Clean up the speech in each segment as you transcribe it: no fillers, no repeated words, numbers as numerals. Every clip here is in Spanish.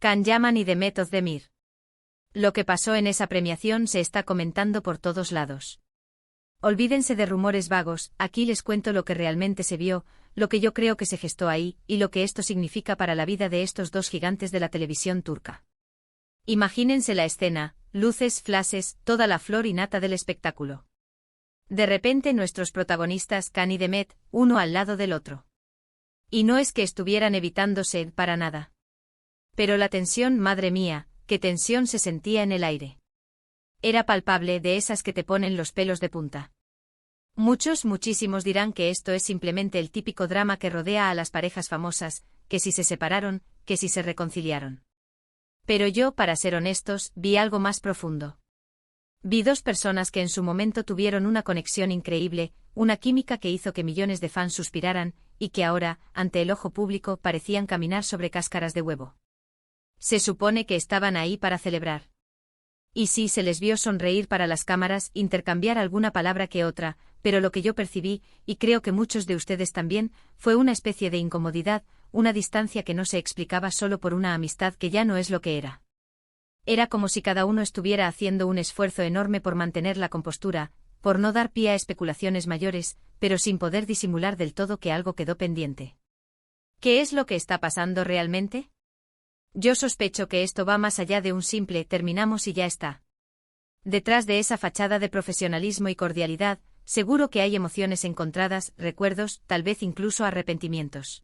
Can Yaman y Demet Özdemir. Lo que pasó en esa premiación se está comentando por todos lados. Olvídense de rumores vagos, aquí les cuento lo que realmente se vio, lo que yo creo que se gestó ahí, y lo que esto significa para la vida de estos dos gigantes de la televisión turca. Imagínense la escena, luces, flashes, toda la flor y nata del espectáculo. De repente nuestros protagonistas Can y Demet, uno al lado del otro. Y no es que estuvieran evitándose para nada. Pero la tensión, madre mía, qué tensión se sentía en el aire. Era palpable, de esas que te ponen los pelos de punta. Muchísimos dirán que esto es simplemente el típico drama que rodea a las parejas famosas, que si se separaron, que si se reconciliaron. Pero yo, para ser honestos, vi algo más profundo. Vi dos personas que en su momento tuvieron una conexión increíble, una química que hizo que millones de fans suspiraran, y que ahora, ante el ojo público, parecían caminar sobre cáscaras de huevo. Se supone que estaban ahí para celebrar. Y sí, se les vio sonreír para las cámaras, intercambiar alguna palabra que otra, pero lo que yo percibí, y creo que muchos de ustedes también, fue una especie de incomodidad, una distancia que no se explicaba solo por una amistad que ya no es lo que era. Era como si cada uno estuviera haciendo un esfuerzo enorme por mantener la compostura, por no dar pie a especulaciones mayores, pero sin poder disimular del todo que algo quedó pendiente. ¿Qué es lo que está pasando realmente? Yo sospecho que esto va más allá de un simple terminamos y ya está. Detrás de esa fachada de profesionalismo y cordialidad, seguro que hay emociones encontradas, recuerdos, tal vez incluso arrepentimientos.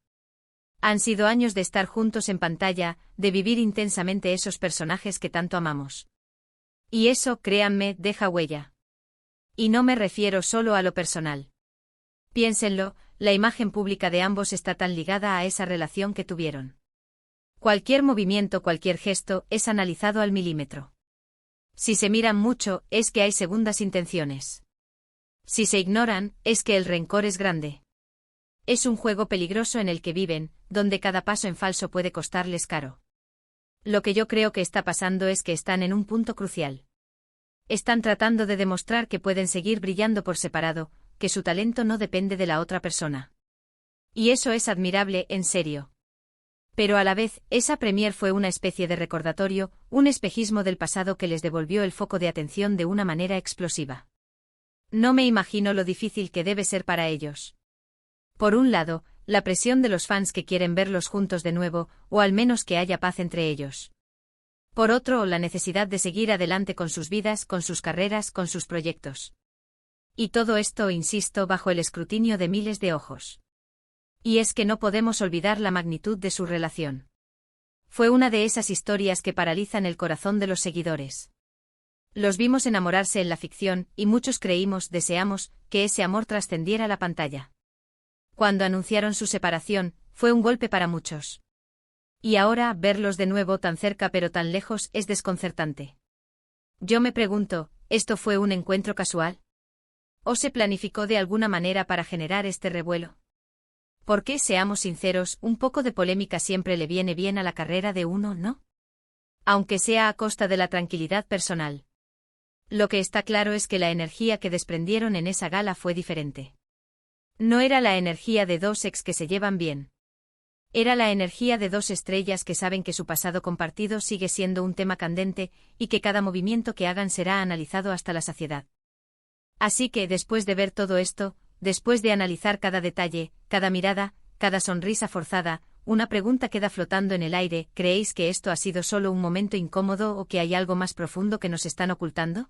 Han sido años de estar juntos en pantalla, de vivir intensamente esos personajes que tanto amamos. Y eso, créanme, deja huella. Y no me refiero solo a lo personal. Piénsenlo, la imagen pública de ambos está tan ligada a esa relación que tuvieron. Cualquier movimiento, cualquier gesto, es analizado al milímetro. Si se miran mucho, es que hay segundas intenciones. Si se ignoran, es que el rencor es grande. Es un juego peligroso en el que viven, donde cada paso en falso puede costarles caro. Lo que yo creo que está pasando es que están en un punto crucial. Están tratando de demostrar que pueden seguir brillando por separado, que su talento no depende de la otra persona. Y eso es admirable, en serio. Pero a la vez, esa premier fue una especie de recordatorio, un espejismo del pasado que les devolvió el foco de atención de una manera explosiva. No me imagino lo difícil que debe ser para ellos. Por un lado, la presión de los fans que quieren verlos juntos de nuevo, o al menos que haya paz entre ellos. Por otro, la necesidad de seguir adelante con sus vidas, con sus carreras, con sus proyectos. Y todo esto, insisto, bajo el escrutinio de miles de ojos. Y es que no podemos olvidar la magnitud de su relación. Fue una de esas historias que paralizan el corazón de los seguidores. Los vimos enamorarse en la ficción, y muchos creímos, deseamos, que ese amor trascendiera la pantalla. Cuando anunciaron su separación, fue un golpe para muchos. Y ahora, verlos de nuevo tan cerca pero tan lejos es desconcertante. Yo me pregunto, ¿esto fue un encuentro casual? ¿O se planificó de alguna manera para generar este revuelo? Porque, seamos sinceros, un poco de polémica siempre le viene bien a la carrera de uno, ¿no? Aunque sea a costa de la tranquilidad personal. Lo que está claro es que la energía que desprendieron en esa gala fue diferente. No era la energía de dos ex que se llevan bien. Era la energía de dos estrellas que saben que su pasado compartido sigue siendo un tema candente, y que cada movimiento que hagan será analizado hasta la saciedad. Así que, después de ver todo esto, después de analizar cada detalle, cada mirada, cada sonrisa forzada, una pregunta queda flotando en el aire: ¿creéis que esto ha sido solo un momento incómodo o que hay algo más profundo que nos están ocultando?